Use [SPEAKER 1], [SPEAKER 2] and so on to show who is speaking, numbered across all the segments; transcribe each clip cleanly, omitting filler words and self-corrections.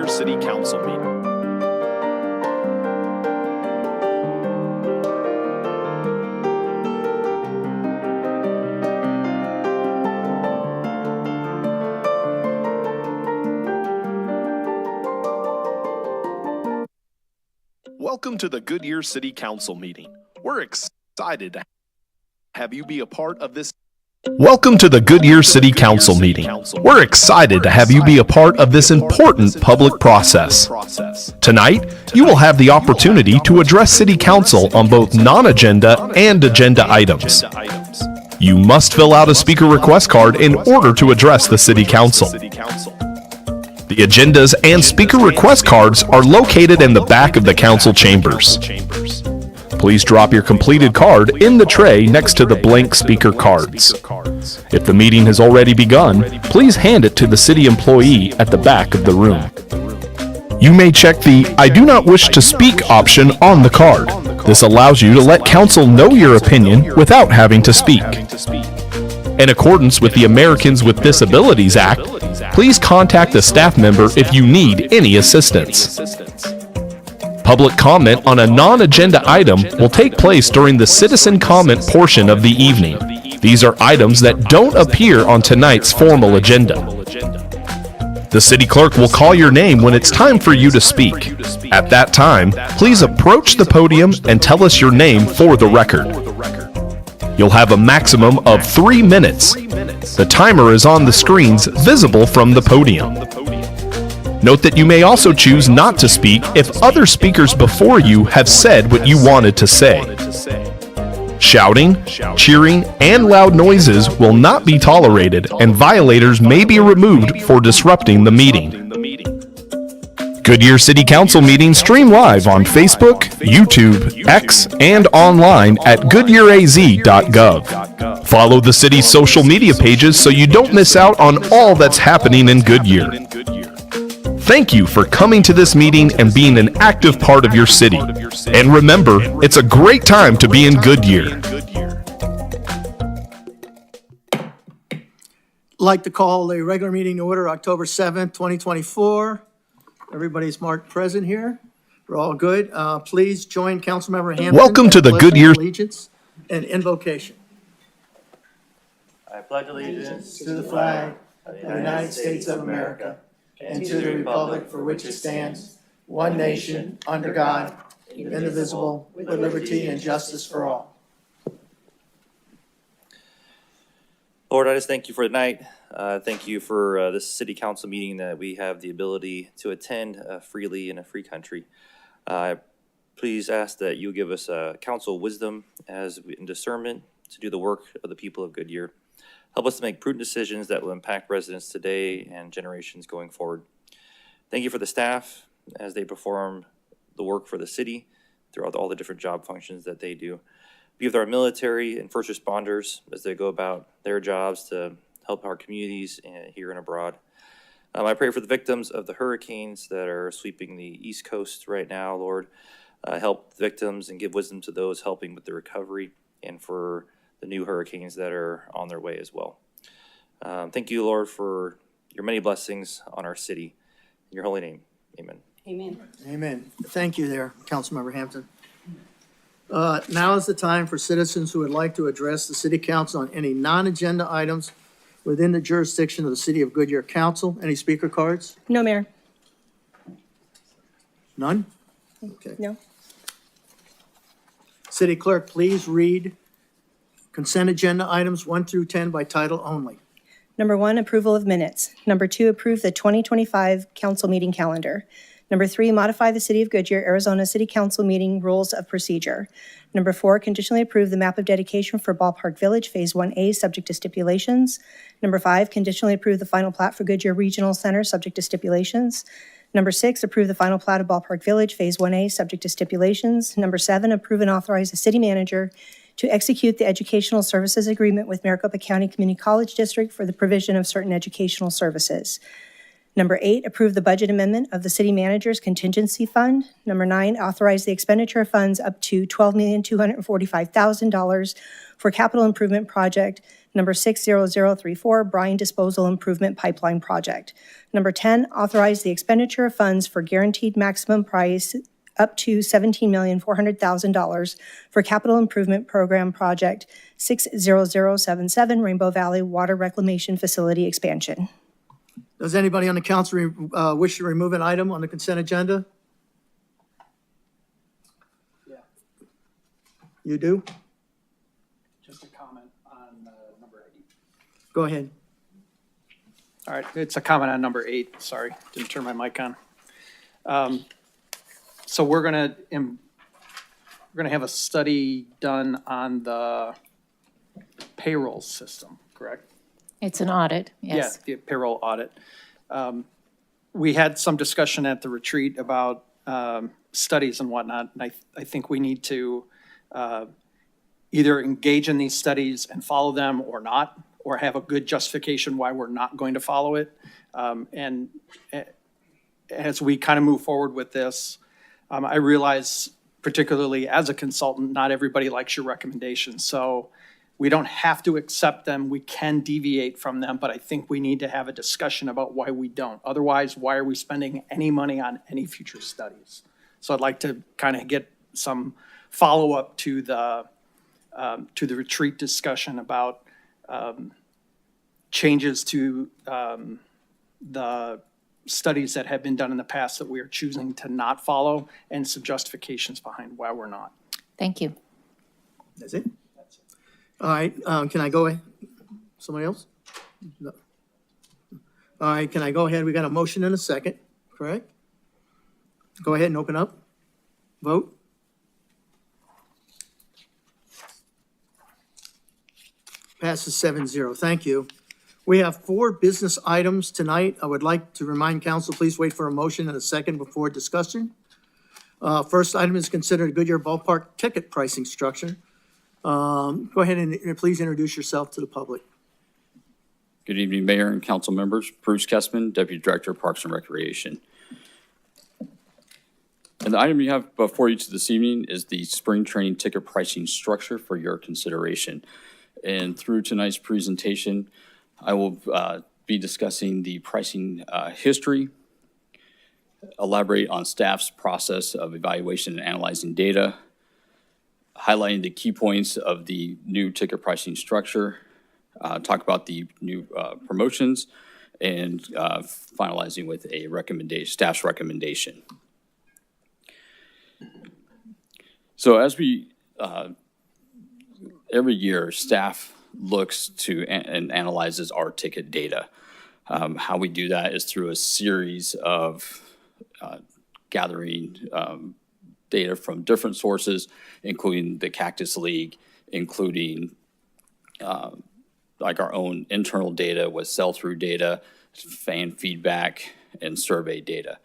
[SPEAKER 1] Goodyear City Council meeting. Welcome to the Goodyear City Council meeting. We're excited to have you be a part of this. Welcome to the Goodyear City Council meeting. We're excited to have you be a part of this important public process. Tonight, you will have the opportunity to address City Council on both non-agenda and agenda items. You must fill out a speaker request card in order to address the City Council. The agendas and speaker request cards are located in the back of the council chambers. Please drop your completed card in the tray next to the blank speaker cards. If the meeting has already begun, please hand it to the city employee at the back of the room. You may check the "I do not wish to speak" option on the card. This allows you to let council know your opinion without having to speak. In accordance with the Americans with Disabilities Act, please contact a staff member if you need any assistance. Public comment on a non-agenda item will take place during the citizen comment portion of the evening. These are items that don't appear on tonight's formal agenda. The city clerk will call your name when it's time for you to speak. At that time, please approach the podium and tell us your name for the record. You'll have a maximum of 3 minutes. The timer is on the screens visible from the podium. Note that you may also choose not to speak if other speakers before you have said what you wanted to say. Shouting, cheering, and loud noises will not be tolerated, and violators may be removed for disrupting the meeting. Goodyear City Council meetings stream live on Facebook, YouTube, X, and online at goodyearaz.gov. Follow the city's social media pages so you don't miss out on all that's happening in Goodyear. Thank you for coming to this meeting and being an active part of your city. And remember, it's a great time to be in Goodyear.
[SPEAKER 2] I'd like to call the regular meeting to order October 7th, 2024. Everybody's marked present here. We're all good. Please join Councilmember Hampton.
[SPEAKER 1] Welcome to the Goodyear
[SPEAKER 2] Allegiance and invocation.
[SPEAKER 3] I pledge allegiance
[SPEAKER 2] To the flag of the United States of America and to the republic for which it stands, one nation, under God, indivisible, with liberty and justice for all.
[SPEAKER 3] Lord, I just thank you for tonight. Thank you for this city council meeting that we have the ability to attend freely in a free country. Please ask that you give us counsel wisdom and discernment to do the work of the people of Goodyear. Help us to make prudent decisions that will impact residents today and generations going forward. Thank you for the staff as they perform the work for the city throughout all the different job functions that they do. Be with our military and first responders as they go about their jobs to help our communities here and abroad. I pray for the victims of the hurricanes that are sweeping the East Coast right now, Lord. Help the victims and give wisdom to those helping with the recovery, and for the new hurricanes that are on their way as well. Thank you, Lord, for your many blessings on our city. In your holy name, amen.
[SPEAKER 4] Amen.
[SPEAKER 2] Amen. Thank you there, Councilmember Hampton. Now is the time for citizens who would like to address the City Council on any non-agenda items within the jurisdiction of the City of Goodyear Council. Any speaker cards?
[SPEAKER 4] No, Mayor.
[SPEAKER 2] None? Okay.
[SPEAKER 4] No.
[SPEAKER 2] City Clerk, please read consent agenda items 1 through 10 by title only.
[SPEAKER 4] Number 1, approval of minutes. Number 2, approve the 2025 council meeting calendar. Number 3, modify the City of Goodyear, Arizona City Council meeting rules of procedure. Number 4, conditionally approve the map of dedication for Ballpark Village Phase 1A, subject to stipulations. Number 5, conditionally approve the final plat for Goodyear Regional Center, subject to stipulations. Number 6, approve the final plat of Ballpark Village Phase 1A, subject to stipulations. Number 7, approve and authorize the city manager to execute the educational services agreement with Maricopa County Community College District for the provision of certain educational services. Number 8, approve the budget amendment of the city manager's contingency fund. Number 9, authorize the expenditure of funds up to $12,245,000 for capital improvement project number 60034, brine disposal improvement pipeline project. Number 10, authorize the expenditure of funds for guaranteed maximum price up to $17,400,000 for capital improvement program project 60077, Rainbow Valley Water Reclamation Facility expansion.
[SPEAKER 2] Does anybody on the council wish to remove an item on the consent agenda?
[SPEAKER 5] Yeah,
[SPEAKER 2] You do?
[SPEAKER 5] just a comment on number 8.
[SPEAKER 2] Go ahead.
[SPEAKER 5] All right, it's a comment on number 8. Sorry, didn't turn my mic on. So we're gonna have a study done on the payroll system, correct?
[SPEAKER 6] It's an audit, yes.
[SPEAKER 5] Yeah, the payroll audit. We had some discussion at the retreat about studies and whatnot, and I think we need to either engage in these studies and follow them or not, or have a good justification why we're not going to follow it. And as we kind of move forward with this, I realize, particularly as a consultant, not everybody likes your recommendations. So we don't have to accept them. We can deviate from them, but I think we need to have a discussion about why we don't. Otherwise, why are we spending any money on any future studies? So I'd like to kind of get some follow-up to the retreat discussion about changes to the studies that have been done in the past that we are choosing to not follow, and some justifications behind why we're not.
[SPEAKER 6] Thank you.
[SPEAKER 2] That's it? All right, can I go ahead? Somebody else? No. All right, can I go ahead? We got a motion and a second, correct? Go ahead and open up. Vote. Passes 7-0. Thank you. We have 4 business items tonight. I would like to remind council, please wait for a motion and a second before discussion. First item is considered Goodyear Ballpark ticket pricing structure. Go ahead and please introduce yourself to the public.
[SPEAKER 7] Good evening, Mayor and council members. Bruce Kessman, Deputy Director of Parks and Recreation. And the item you have before you this evening is the spring training ticket pricing structure for your consideration. And through tonight's presentation, I will be discussing the pricing history, elaborate on staff's process of evaluation and analyzing data, highlighting the key points of the new ticket pricing structure, talk about the new promotions, and finalizing with a staff's recommendation. So as we, every year, staff looks to and analyzes our ticket data. How we do that is through a series of gathering data from different sources, including the Cactus League, including like our own internal data with sell-through data, fan feedback, and survey data.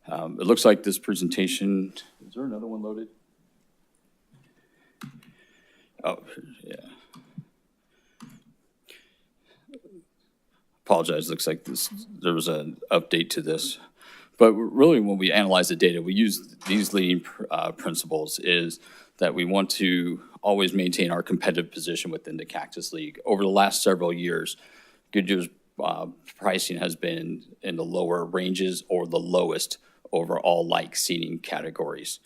[SPEAKER 7] It looks like this presentation, is there another one loaded? Oh, yeah. Apologize, looks like there was an update to this. But really, when we analyze the data, we use these leading principles is that we want to always maintain our competitive position within the Cactus League. Over the last several years, Goodyear's pricing has been in the lower ranges or the lowest over all like seating categories.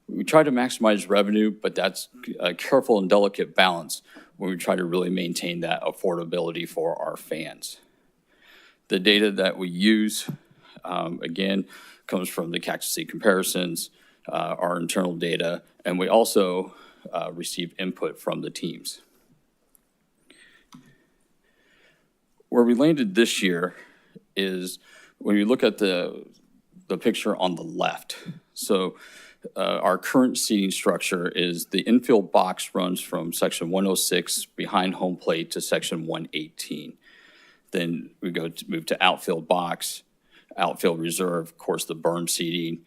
[SPEAKER 7] We try to maximize revenue, but that's a careful and delicate balance when we try to really maintain that affordability for our fans. The data that we use, again, comes from the Cactus League comparisons, our internal data, and we also receive input from the teams. Where we landed this year is when you look at the picture on the left. So our current seating structure is the infield box runs from section 106 behind home plate to section 118. Then we move to outfield box, outfield reserve, of course, the berm seating.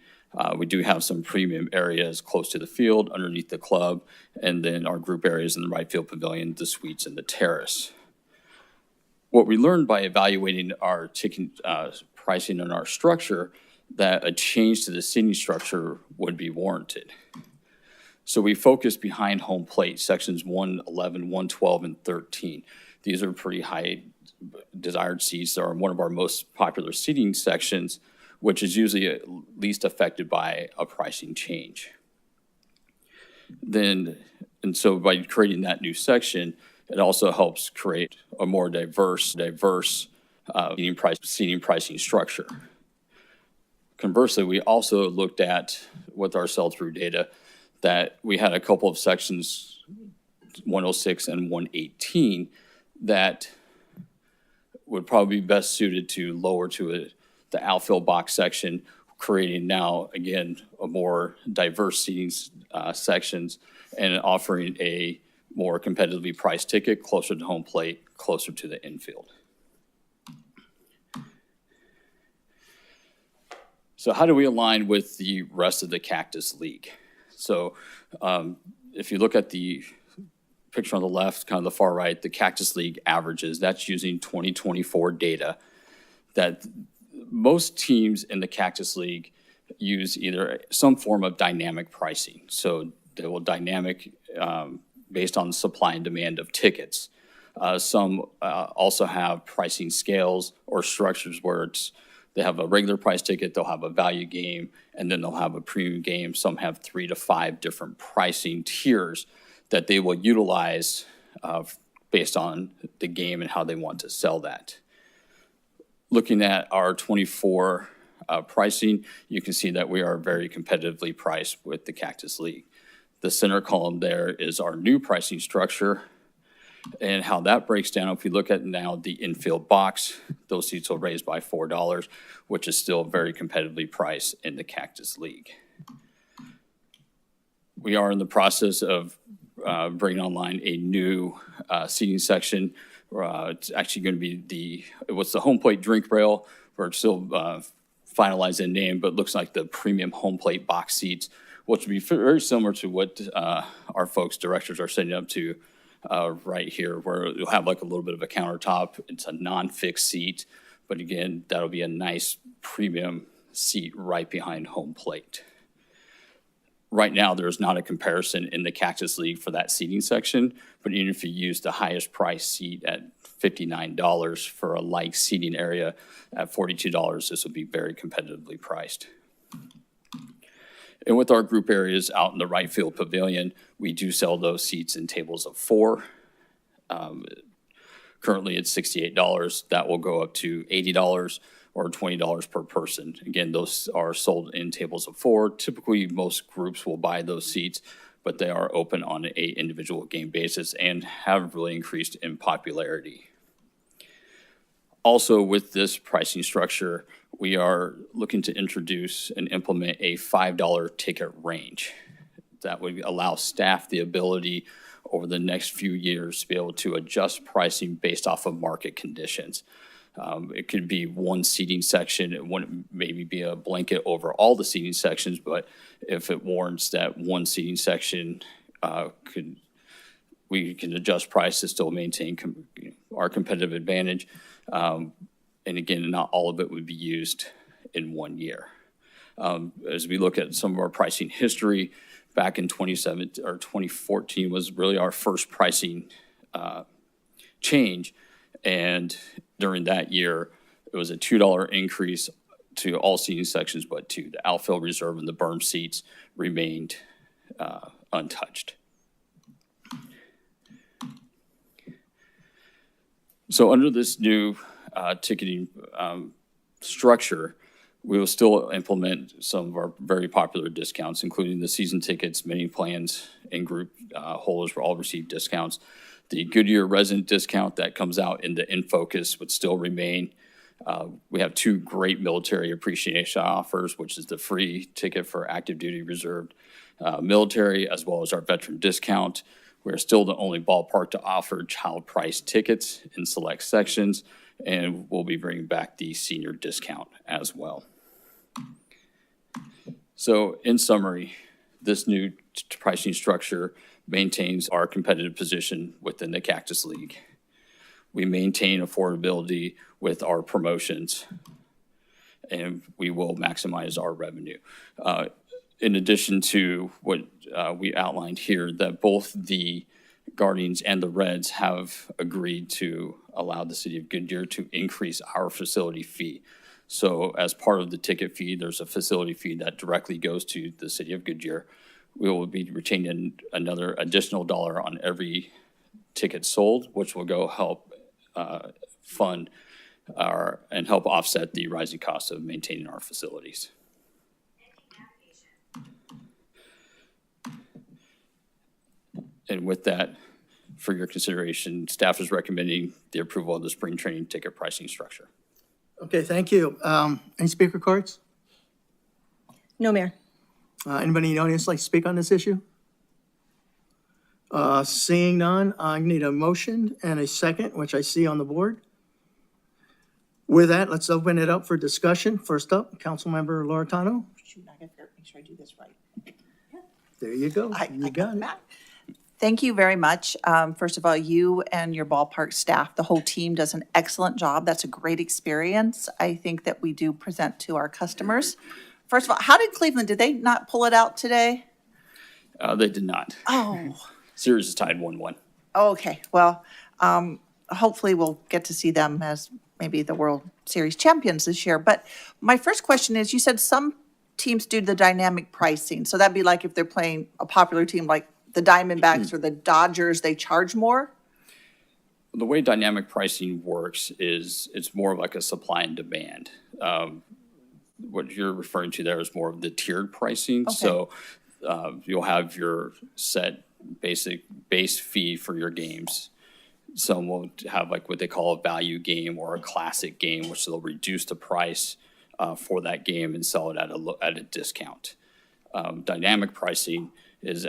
[SPEAKER 7] We do have some premium areas close to the field, underneath the club, and then our group areas in the right field pavilion, the suites, and the terrace. What we learned by evaluating our ticket pricing in our structure, that a change to the seating structure would be warranted. So we focused behind home plate, sections 111, 112, and 13. These are pretty high desired seats. They are one of our most popular seating sections, which is usually least affected by a pricing change. And so by creating that new section, it also helps create a more diverse seating pricing structure. Conversely, we also looked at, with our sell-through data, that we had a couple of sections, 106 and 118, that would probably be best suited to lower to the outfield box section, creating now, again, a more diverse seating sections and offering a more competitively priced ticket closer to home plate, closer to the infield. So how do we align with the rest of the Cactus League? So if you look at the picture on the left, kind of the far right, the Cactus League averages, that's using 2024 data, that most teams in the Cactus League use either some form of dynamic pricing. So they will dynamic based on supply and demand of tickets. Some also have pricing scales or structures where they have a regular price ticket, they'll have a value game, and then they'll have a premium game. Some have 3 to 5 different pricing tiers that they will utilize based on the game and how they want to sell that. Looking at our 24 pricing, you can see that we are very competitively priced with the Cactus League. The center column there is our new pricing structure, and how that breaks down. If we look at now the infield box, those seats will raise by $4, which is still very competitively priced in the Cactus League. We are in the process of bringing online a new seating section. It's actually going to be what's the home plate drink rail. We're still finalizing name, but it looks like the premium home plate box seats, which will be very similar to what our folks, directors, are setting up to right here, where you'll have like a little bit of a countertop. It's a non-fixed seat, but again, that'll be a nice premium seat right behind home plate. Right now, there's not a comparison in the Cactus League for that seating section, but even if you use the highest price seat at $59 for a like seating area at $42, this would be very competitively priced. And with our group areas out in the right field pavilion, we do sell those seats in tables of 4. Currently, it's $68. That will go up to $80 or $20 per person. Again, those are sold in tables of 4. Typically, most groups will buy those seats, but they are open on an individual game basis and have really increased in popularity. Also, with this pricing structure, we are looking to introduce and implement a $5 ticket range. That would allow staff the ability over the next few years to be able to adjust pricing based off of market conditions. It could be one seating section. It wouldn't maybe be a blanket over all the seating sections, but if it warrants that one seating section, we can adjust price to still maintain our competitive advantage. And again, not all of it would be used in 1 year. As we look at some of our pricing history, back in 2014 was really our first pricing change. And during that year, it was a $2 increase to all seating sections, but to the outfield reserve and the berm seats remained untouched. So under this new ticketing structure, we will still implement some of our very popular discounts, including the season tickets, mini plans, and group holders will all receive discounts. The Goodyear resident discount that comes out in the InFocus would still remain. We have 2 great military appreciation offers, which is the free ticket for active duty reserved military, as well as our veteran discount. We're still the only ballpark to offer child price tickets in select sections, and we'll be bringing back the senior discount as well. So in summary, this new pricing structure maintains our competitive position within the Cactus League. We maintain affordability with our promotions. and we will maximize our revenue. In addition to what we outlined here, that both the Guardians and the Reds have agreed to allow the city of Goodyear to increase our facility fee. So as part of the ticket fee, there's a facility fee that directly goes to the city of Goodyear. We will be retaining another additional dollar on every ticket sold, which will go help fund and help offset the rising costs of maintaining our facilities. And with that, for your consideration, staff is recommending the approval of the spring training ticket pricing structure.
[SPEAKER 2] Okay, thank you. Any speaker cards?
[SPEAKER 4] No, Mayor.
[SPEAKER 2] Anybody in the audience like to speak on this issue? Seeing none, I need a motion and a second, which I see on the board. With that, let's open it up for discussion. First up, Councilmember Loretano.
[SPEAKER 8] Shoot, I gotta make sure I do this right.
[SPEAKER 2] There you go.
[SPEAKER 8] I
[SPEAKER 2] You got it.
[SPEAKER 8] that. Thank you very much. First of all, you and your ballpark staff, the whole team does an excellent job. That's a great experience. I think that we do present to our customers. First of all, how did Cleveland, did they not pull it out today?
[SPEAKER 7] They did not.
[SPEAKER 8] Oh,
[SPEAKER 7] Series is tied 1-1.
[SPEAKER 8] okay. Well, hopefully we'll get to see them as maybe the World Series champions this year. But my first question is, you said some teams do the dynamic pricing. So that'd be like if they're playing a popular team like the Diamondbacks or the Dodgers, they charge more?
[SPEAKER 7] The way dynamic pricing works is it's more of like a supply and demand. What you're referring to there is more of the tiered pricing.
[SPEAKER 8] Okay.
[SPEAKER 7] So you'll have your set basic base fee for your games. Some will have like what they call a value game or a classic game, which they'll reduce the price for that game and sell it at a discount. Dynamic pricing is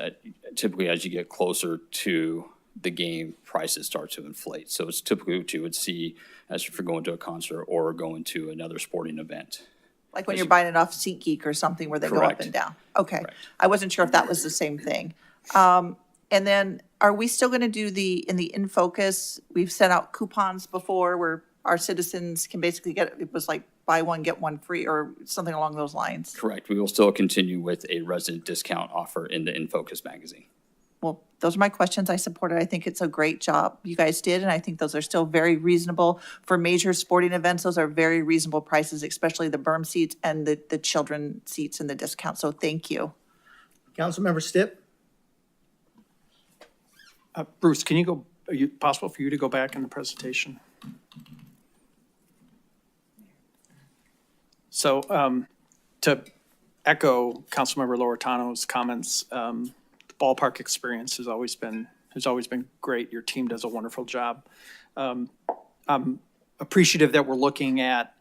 [SPEAKER 7] typically as you get closer to the game, prices start to inflate. So it's typically what you would see as if you're going to a concert or going to another sporting event.
[SPEAKER 8] Like when you're buying it off SeatGeek or something where they go up
[SPEAKER 7] Correct.
[SPEAKER 8] and down? Okay.
[SPEAKER 7] Correct.
[SPEAKER 8] I wasn't sure if that was the same thing. And then are we still going to do in the InFocus, we've sent out coupons before where our citizens can basically it was like buy one, get one free or something along those lines?
[SPEAKER 7] Correct. We will still continue with a resident discount offer in the InFocus magazine.
[SPEAKER 8] Well, those are my questions. I support it. I think it's a great job you guys did, and I think those are still very reasonable for major sporting events. Those are very reasonable prices, especially the berm seats and the children seats and the discount. So thank you.
[SPEAKER 2] Councilmember Stipp?
[SPEAKER 5] Bruce, possible for you to go back in the presentation? So to echo Councilmember Loretano's comments, the ballpark experience has always been great. Your team does a wonderful job. I'm appreciative that we're looking at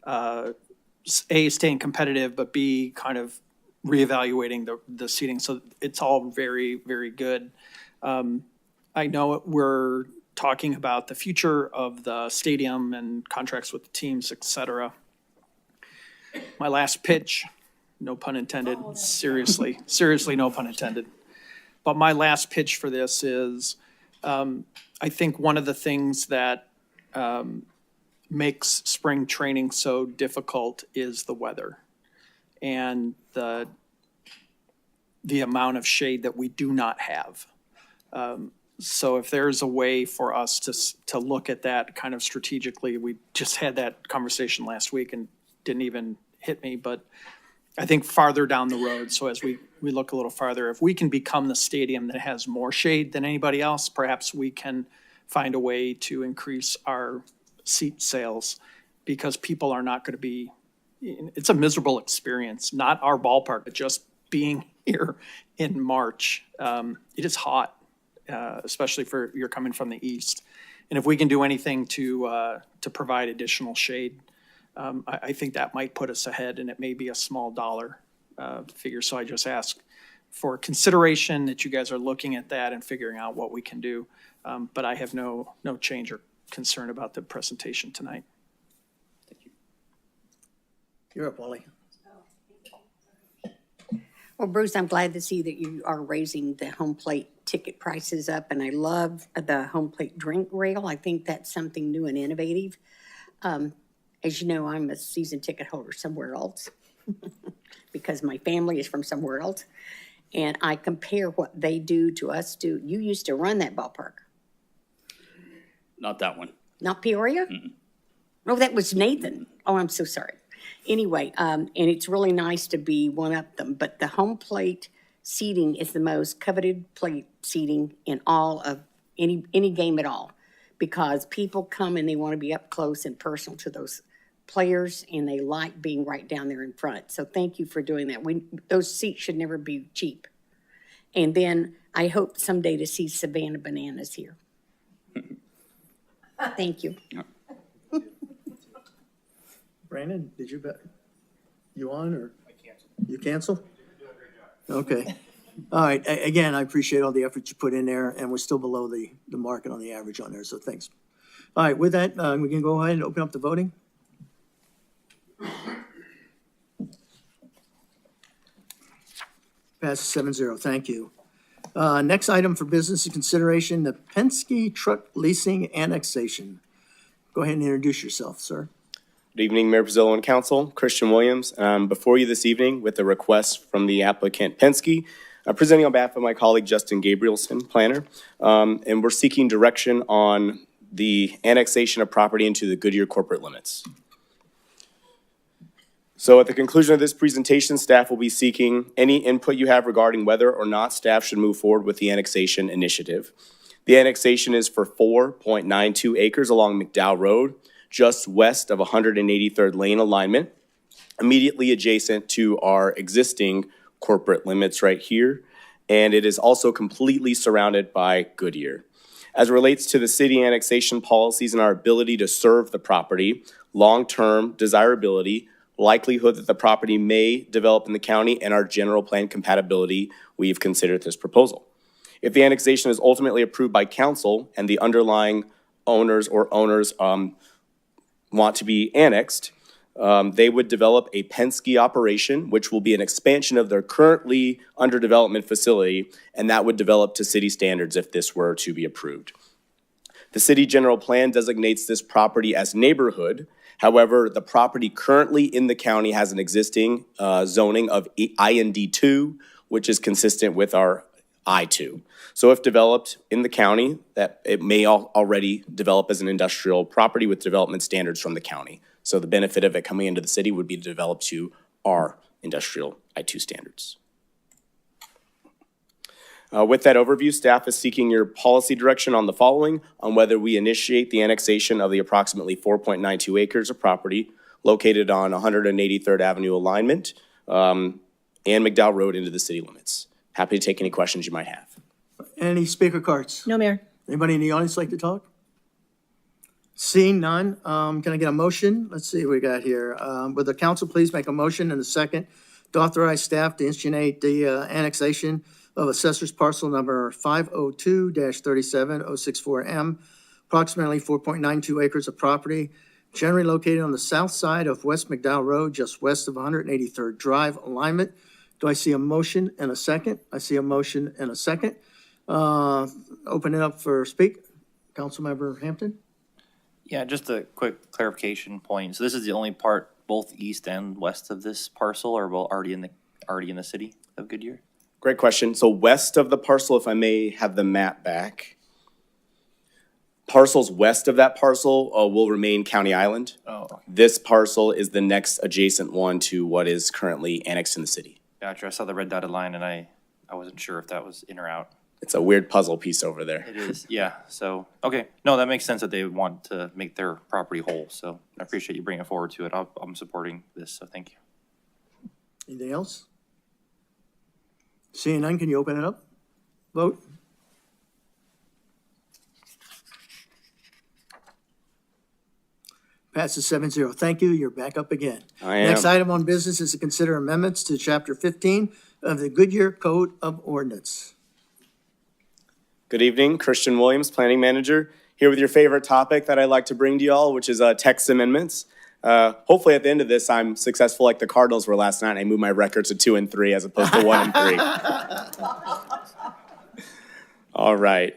[SPEAKER 5] A, staying competitive, but B, kind of reevaluating the seating. So it's all very, very good. I know we're talking about the future of the stadium and contracts with the teams, et cetera. My last pitch, no pun intended, seriously, no pun intended. But my last pitch for this is, I think one of the things that makes spring training so difficult is the weather and the amount of shade that we do not have. So if there's a way for us to look at that kind of strategically, we just had that conversation last week and didn't even hit me, but I think farther down the road, so as we look a little farther, if we can become the stadium that has more shade than anybody else, perhaps we can find a way to increase our seat sales because people are not going to be, it's a miserable experience, not our ballpark, but just being here in March. It is hot. Especially for you're coming from the east. And if we can do anything to provide additional shade, I think that might put us ahead, and it may be a small dollar figure. So I just ask for consideration that you guys are looking at that and figuring out what we can do. But I have no change or concern about the presentation tonight.
[SPEAKER 2] You're up, Wally.
[SPEAKER 9] Well, Bruce, I'm glad to see that you are raising the home plate ticket prices up, and I love the home plate drink rail. I think that's something new and innovative. And As you know, I'm a season ticket holder somewhere else because my family is from somewhere else. And I compare what they do to us do. You used to run that ballpark,
[SPEAKER 7] Not that one.
[SPEAKER 9] not Peoria? Oh, that was Nathan. Oh, I'm so sorry. Anyway, and it's really nice to be one of them, but the home plate seating is the most coveted plate seating in all of any game at all. Because people come and they want to be up close and personal to those players, and they like being right down there in front. So thank you for doing that. Those seats should never be cheap. And then I hope someday to see Savannah Bananas here. Thank you.
[SPEAKER 2] Brandon, did you bet? You on or? I canceled. You cancel? Okay. All right. Again, I appreciate all the effort you put in there, and we're still below the market on the average on there, so thanks. All right, with that, we can go ahead and open up the voting. Passes 7-0. Thank you. Next item for business consideration, the Penske Truck Leasing Annexation. Go ahead and introduce yourself, sir.
[SPEAKER 10] Good evening, Mayor Pizzillo and Council. Christian Williams, before you this evening with a request from the applicant Penske, presenting on behalf of my colleague Justin Gabrielson, planner, and we're seeking direction on the annexation of property into the Goodyear corporate limits. So at the conclusion of this presentation, staff will be seeking any input you have regarding whether or not staff should move forward with the annexation initiative. The annexation is for 4.92 acres along McDowell Road, just west of 183rd Lane alignment, immediately adjacent to our existing corporate limits right here, and it is also completely surrounded by Goodyear. As it relates to the city annexation policies and our ability to serve the property, long-term desirability, likelihood that the property may develop in the county, and our general plan compatibility, we've considered this proposal. If the annexation is ultimately approved by council and the underlying owners want to be annexed, they would develop a Penske operation, which will be an expansion of their currently under development facility, and that would develop to city standards if this were to be approved. The city general plan designates this property as neighborhood. However, the property currently in the county has an existing zoning of IND2, which is consistent with our I2. So if developed in the county, that it may already develop as an industrial property with development standards from the county. So the benefit of it coming into the city would be to develop to our industrial I2 standards. With that overview, staff is seeking your policy direction on the following, on whether we initiate the annexation of the approximately 4.92 acres of property located on 183rd Avenue alignment and McDowell Road into the city limits. Happy to take any questions you might have.
[SPEAKER 2] Any speaker cards?
[SPEAKER 4] No, Mayor.
[SPEAKER 2] Anybody in the audience like to talk? Seeing none, can I get a motion? Let's see what we got here. Would the council please make a motion and a second to authorize staff to instigate the annexation of assessor's parcel number 502-37064M, approximately 4.92 acres of property, generally located on the south side of West McDowell Road, just west of 183rd Drive alignment. Do I see a motion and a second? I see a motion and a second. Open it up for speak. Councilmember Hampton?
[SPEAKER 3] Yeah, just a quick clarification point. So this is the only part, both east and west of this parcel, are both already in the city of Goodyear?
[SPEAKER 10] Great question. So west of the parcel, if I may have the map back, parcels west of that parcel will remain County Island.
[SPEAKER 3] Oh, okay.
[SPEAKER 10] This parcel is the next adjacent one to what is currently annexed in the city.
[SPEAKER 3] Gotcha. I saw the red dotted line and I wasn't sure if that was in or out.
[SPEAKER 10] It's a weird puzzle piece over there.
[SPEAKER 3] It is, yeah. So, okay. No, that makes sense that they want to make their property whole. So I appreciate you bringing it forward to it. I'm supporting this, so thank you.
[SPEAKER 2] Anything else? Seeing none, can you open it up? Vote. Passes 7-0. Thank you. You're back up again.
[SPEAKER 10] I am.
[SPEAKER 2] Next item on business is to consider amendments to Chapter 15 of the Goodyear Code of Ordinance.
[SPEAKER 10] Good evening, Christian Williams, Planning Manager, here with your favorite topic that I like to bring to y'all, which is text amendments. Hopefully at the end of this, I'm successful like the Cardinals were last night, and I moved my records to 2 and 3 as opposed to 1 and 3. All right.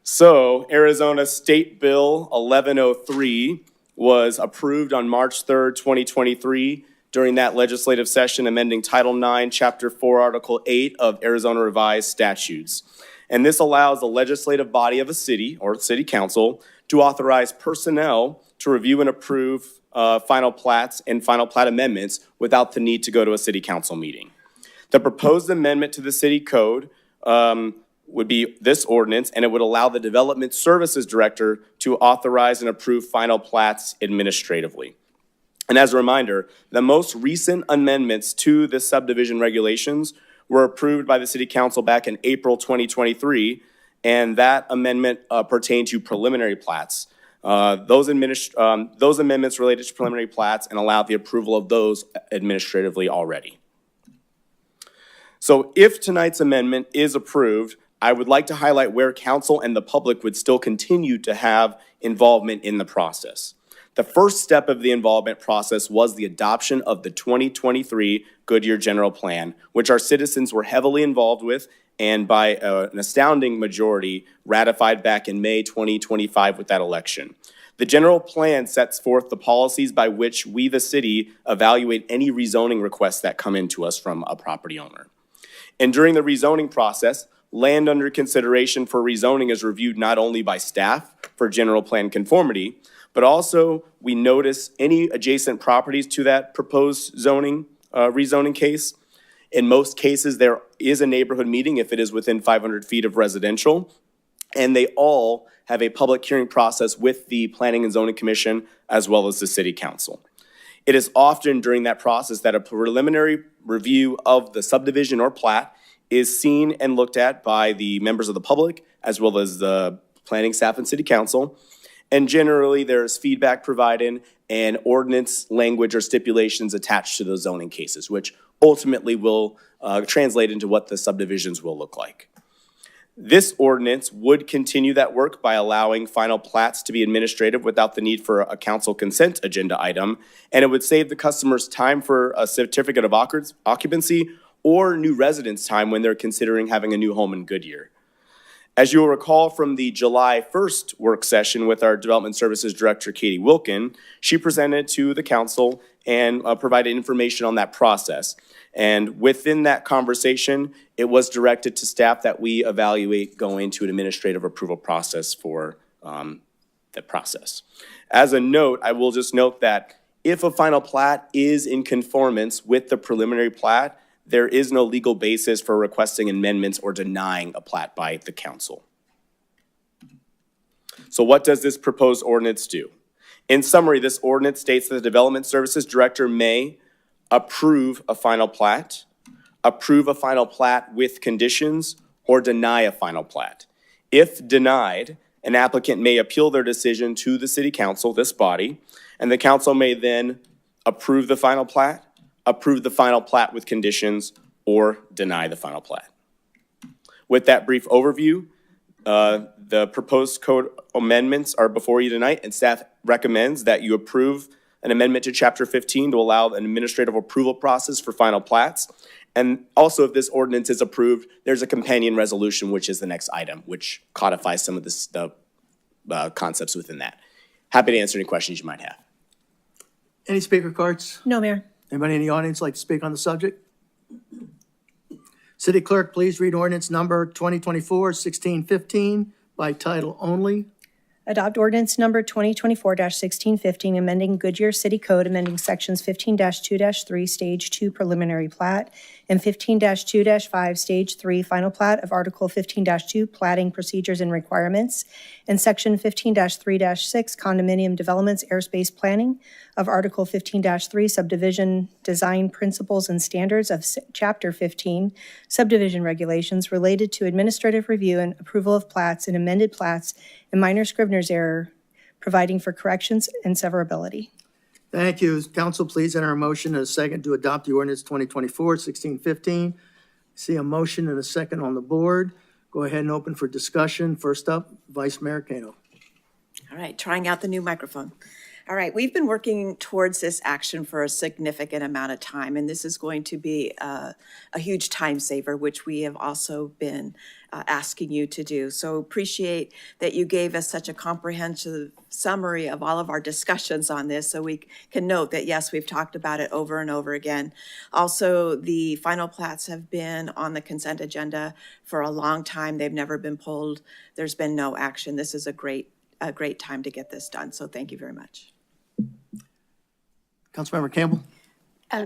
[SPEAKER 10] So Arizona State Bill 1103 was approved on March 3rd, 2023, during that legislative session, amending Title IX, Chapter 4, Article 8 of Arizona Revised Statutes. And this allows the legislative body of a city or city council to authorize personnel to review and approve final plats and final plat amendments without the need to go to a city council meeting. The proposed amendment to the city code would be this ordinance, and it would allow the Development Services Director to authorize and approve final plats administratively. And as a reminder, the most recent amendments to the subdivision regulations were approved by the City Council back in April 2023, and that amendment pertained to preliminary plats. Those amendments related to preliminary plats and allowed the approval of those administratively already. So if tonight's amendment is approved, I would like to highlight where council and the public would still continue to have involvement in the process. The first step of the involvement process was the adoption of the 2023 Goodyear General Plan, which our citizens were heavily involved with and by an astounding majority ratified back in May 2025 with that election. The general plan sets forth the policies by which we, the city, evaluate any rezoning requests that come into us from a property owner. And during the rezoning process, land under consideration for rezoning is reviewed not only by staff for general plan conformity, but also we notice any adjacent properties to that proposed zoning, rezoning case. In most cases, there is a neighborhood meeting if it is within 500 feet of residential, and they all have a public hearing process with the Planning and Zoning Commission as well as the City Council. It is often during that process that a preliminary review of the subdivision or plat is seen and looked at by the members of the public as well as the planning staff and City Council. And generally, there's feedback provided and ordinance language or stipulations attached to those zoning cases, which ultimately will translate into what the subdivisions will look like. This ordinance would continue that work by allowing final plats to be administrative without the need for a council consent agenda item, and it would save the customers time for a certificate of occupancy or new residence time when they're considering having a new home in Goodyear. As you'll recall from the July 1st work session with our Development Services Director, Katie Wilkin, she presented to the council and provided information on that process. And within that conversation, it was directed to staff that we evaluate going to an administrative approval process for the process. As a note, I will just note that if a final plat is in conformance with the preliminary plat, there is no legal basis for requesting amendments or denying a plat by the council. So what does this proposed ordinance do? In summary, this ordinance states that the Development Services Director may approve a final plat with conditions, or deny a final plat. If denied, an applicant may appeal their decision to the City Council, this body, and the council may then approve the final plat with conditions, or deny the final plat. With that brief overview, the proposed code amendments are before you tonight, and staff recommends that you approve an amendment to Chapter 15 to allow an administrative approval process for final plats. And also, if this ordinance is approved, there's a companion resolution, which is the next item, which codifies some of the concepts within that. Happy to answer any questions you might have.
[SPEAKER 2] Any speaker cards?
[SPEAKER 4] No, Mayor.
[SPEAKER 2] Anybody in the audience like to speak on the subject? City Clerk, please read ordinance number 2024-1615 by title only.
[SPEAKER 4] Adopt ordinance number 2024-1615, amending Goodyear City Code, amending sections 15-2-3, Stage 2 preliminary plat, and 15-2-5, Stage 3 final plat of Article 15-2, platting procedures and requirements, and section 15-3-6, condominium developments, airspace planning of Article 15-3, subdivision design principles and standards of Chapter 15, subdivision regulations related to administrative review and approval of plats and amended plats and minor Scrivener's error, providing for corrections and severability.
[SPEAKER 2] Thank you. Council, please enter a motion and a second to adopt the ordinance 2024-1615. See a motion and a second on the board. Go ahead and open for discussion. First up, Vice Mayor Kano.
[SPEAKER 11] All right, trying out the new microphone. All right, we've been working towards this action for a significant amount of time, and this is going to be a huge time saver, which we have also been asking you to do. So appreciate that you gave us such a comprehensive summary of all of our discussions on this, so we can note that, yes, we've talked about it over and over again. Also, the final plats have been on the consent agenda for a long time. They've never been pulled. There's been no action. This is a great time to get this done, so thank you very much.
[SPEAKER 2] Councilmember Campbell?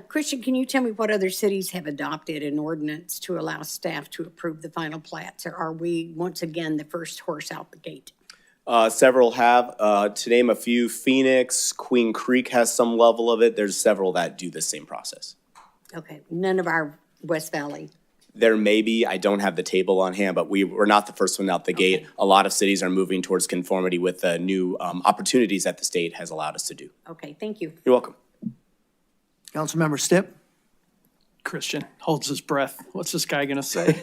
[SPEAKER 9] Christian, can you tell me what other cities have adopted an ordinance to allow staff to approve the final plats? Or are we, once again, the first horse out the gate?
[SPEAKER 10] Several have. To name a few, Phoenix, Queen Creek has some level of it. There's several that do the same process.
[SPEAKER 9] Okay, none of our West Valley.
[SPEAKER 10] There may be, I don't have the table on hand, but we're not the first one out the gate. A lot of cities are moving towards conformity with the new opportunities that the state has allowed us to do.
[SPEAKER 9] Okay, thank you.
[SPEAKER 10] You're welcome.
[SPEAKER 2] Councilmember Stipp?
[SPEAKER 5] Christian holds his breath. What's this guy going to say?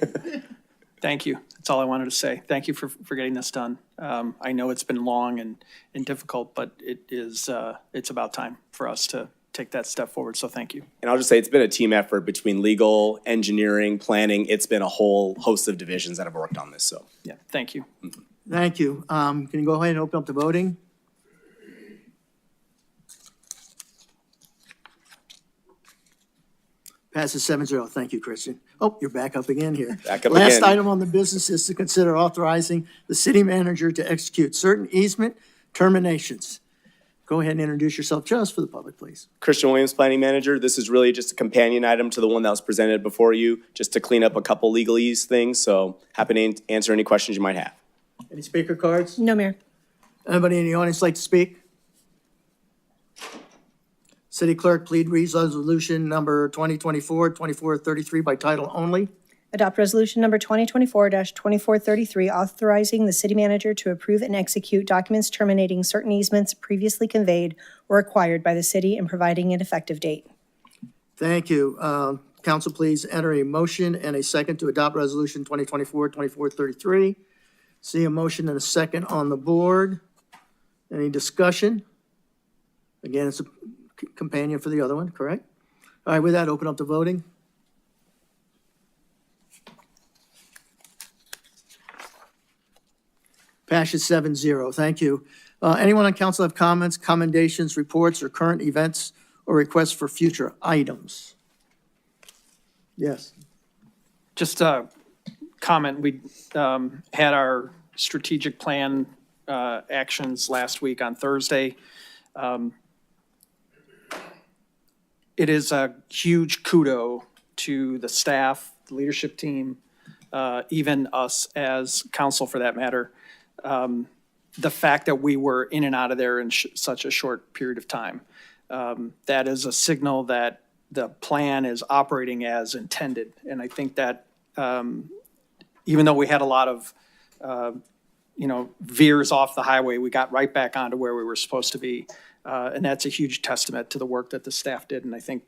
[SPEAKER 5] Thank you. That's all I wanted to say. Thank you for getting this done. I know it's been long and difficult, but it's about time for us to take that step forward, so thank you.
[SPEAKER 10] And I'll just say it's been a team effort between legal, engineering, planning. It's been a whole host of divisions that have worked on this, so.
[SPEAKER 5] Yeah, thank you.
[SPEAKER 2] Thank you. Can you go ahead and open up the voting? Passes 7-0. Thank you, Christian. Oh, you're back up again here.
[SPEAKER 10] Back up
[SPEAKER 2] Last
[SPEAKER 10] again.
[SPEAKER 2] item on the business is to consider authorizing the city manager to execute certain easement terminations. Go ahead and introduce yourself just for the public, please.
[SPEAKER 10] Christian Williams, Planning Manager. This is really just a companion item to the one that was presented before you, just to clean up a couple legalese things. So happy to answer any questions you might have.
[SPEAKER 2] Any speaker cards?
[SPEAKER 4] No, Mayor.
[SPEAKER 2] Anybody in the audience like to speak? City Clerk, please read resolution number 2024-2433 by title only.
[SPEAKER 4] Adopt resolution number 2024-2433, authorizing the city manager to approve and execute documents terminating certain easements previously conveyed or acquired by the city and providing an effective date.
[SPEAKER 2] Thank you. Council, please enter a motion and a second to adopt resolution 2024-2433. See a motion and a second on the board. Any discussion? Again, it's a companion for the other one, correct? All right, with that, open up the voting. Passes 7-0. Thank you. Anyone on council have comments, commendations, reports, or current events or requests for future items? Yes.
[SPEAKER 5] Just a comment, we had our strategic plan actions last week on Thursday. It is a huge kudo to the staff, the leadership team, even us as council for that matter. The fact that we were in and out of there in such a short period of time. That is a signal that the plan is operating as intended. And I think that even though we had a lot of, veers off the highway, we got right back onto where we were supposed to be. And that's a huge testament to the work that the staff did. And I think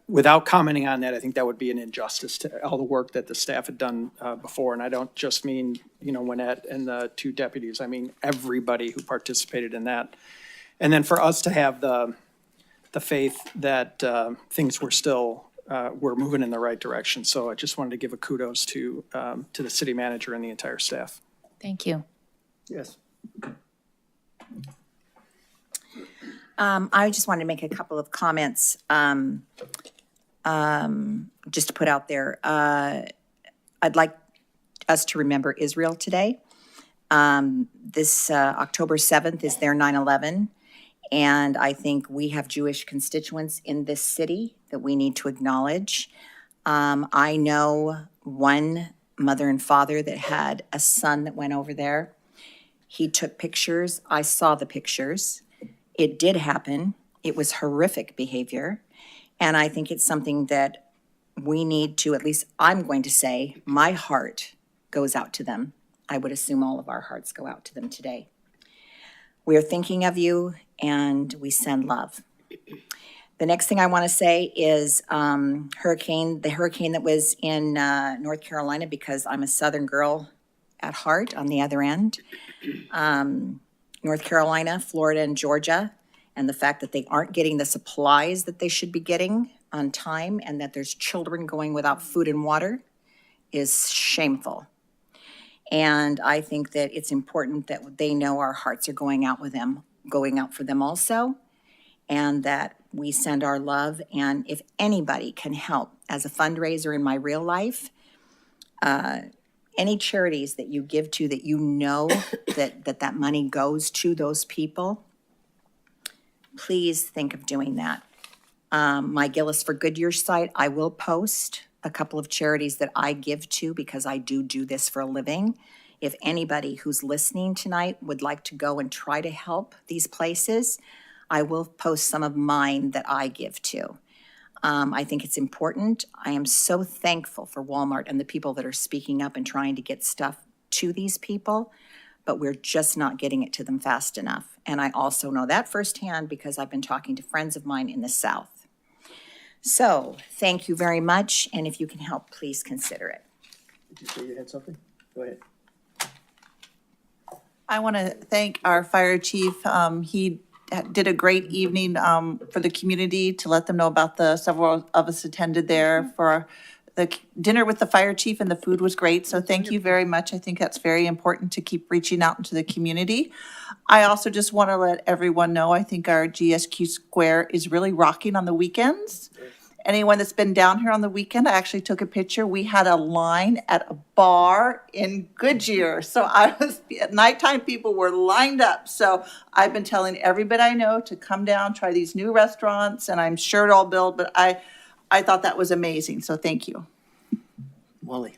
[SPEAKER 5] without commenting on that, I think that would be an injustice to all the work that the staff had done before. And I don't just mean, Wynette and the two deputies. I mean, everybody who participated in that. And then for us to have the faith that things were still, were moving in the right direction. So I just wanted to give a kudos to the city manager and the entire staff.
[SPEAKER 6] Thank you.
[SPEAKER 2] Yes.
[SPEAKER 12] I just wanted to make a couple of comments, just to put out there. I'd like us to remember Israel today. This October 7th is their 9/11, and I think we have Jewish constituents in this city that we need to acknowledge. I know one mother and father that had a son that went over there. He took pictures. I saw the pictures. It did happen. It was horrific behavior. And I think it's something that we need to, at least I'm going to say, my heart goes out to them. I would assume all of our hearts go out to them today. We are thinking of you and we send love. The next thing I want to say is the hurricane that was in North Carolina, because I'm a Southern girl at heart on the other end. North Carolina, Florida, and Georgia, and the fact that they aren't getting the supplies that they should be getting on time, and that there's children going without food and water is shameful. And I think that it's important that they know our hearts are going out with them, going out for them also, and that we send our love. And if anybody can help as a fundraiser in my real life, any charities that you give to that you know that money goes to those people, please think of doing that. My Gillis for Goodyear site, I will post a couple of charities that I give to because I do this for a living. If anybody who's listening tonight would like to go and try to help these places, I will post some of mine that I give to. I think it's important. I am so thankful for Walmart and the people that are speaking up and trying to get stuff to these people, but we're just not getting it to them fast enough. And I also know that firsthand because I've been talking to friends of mine in the South. So, thank you very much, and if you can help, please consider it.
[SPEAKER 2] Did you say you had something? Go ahead.
[SPEAKER 8] I want to thank our fire chief. He did a great evening for the community to let them know about several of us attended there for the dinner with the fire chief, and the food was great. So thank you very much. I think that's very important to keep reaching out into the community. I also just want to let everyone know, I think our GSQ Square is really rocking on the weekends. Anyone that's been down here on the weekend, I actually took a picture. We had a line at a bar in Goodyear. So at nighttime, people were lined up. So I've been telling everybody I know to come down, try these new restaurants, and I'm sure it'll build, but I thought that was amazing. So thank you.
[SPEAKER 2] Wally.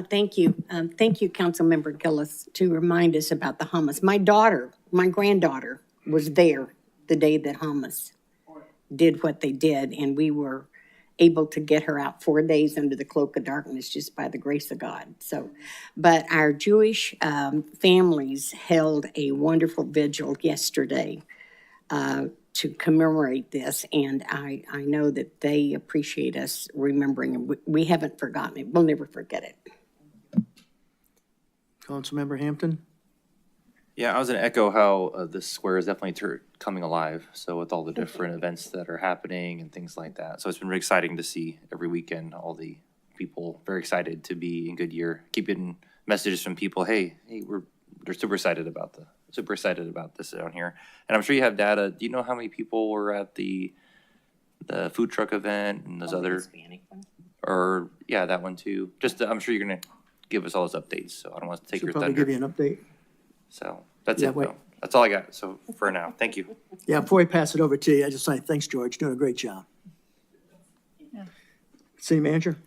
[SPEAKER 9] Thank you. Thank you, Councilmember Gillis, to remind us about the hummus. My granddaughter was there the day that hummus did what they did, and we were able to get her out 4 days under the cloak of darkness just by the grace of God. So, but our Jewish families held a wonderful vigil yesterday to commemorate this, and I know that they appreciate us remembering, and we haven't forgotten it. We'll never forget it.
[SPEAKER 2] Councilmember Hampton?
[SPEAKER 3] Yeah, I was going to echo how this square is definitely coming alive. So with all the different events that are happening and things like that. So it's been really exciting to see every weekend all the people very excited to be in Goodyear. Keep getting messages from people, hey, they're super excited about this down here. And I'm sure you have data. Do you know how many people were at the food truck event and those other?
[SPEAKER 9] Hispanic one?
[SPEAKER 3] Or yeah, that one too. Just I'm sure you're going to give us all those updates. So I don't want to take
[SPEAKER 2] Should
[SPEAKER 3] your
[SPEAKER 2] probably
[SPEAKER 3] thunder.
[SPEAKER 2] give you an update.
[SPEAKER 3] So that's
[SPEAKER 2] Yeah,
[SPEAKER 3] it,
[SPEAKER 2] wait.
[SPEAKER 3] though. That's all I got. So for now, thank you.
[SPEAKER 2] Yeah, before I pass it over to you, I just say thanks, George, doing a great job. City Manager?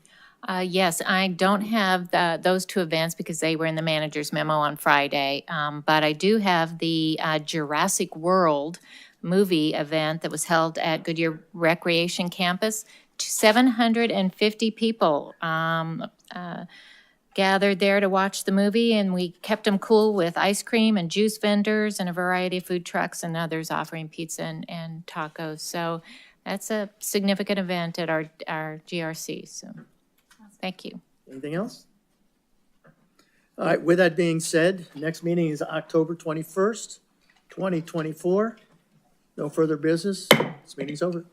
[SPEAKER 6] Yes, I don't have those two events because they were in the manager's memo on Friday. But I do have the Jurassic World movie event that was held at Goodyear Recreation Campus. 750 people gathered there to watch the movie, and we kept them cool with ice cream and juice vendors and a variety of food trucks and others offering pizza and tacos. So that's a significant event at our GRC. So thank you.
[SPEAKER 2] Anything else? All right, with that being said, next meeting is October 21st, 2024. No further business. This meeting's over.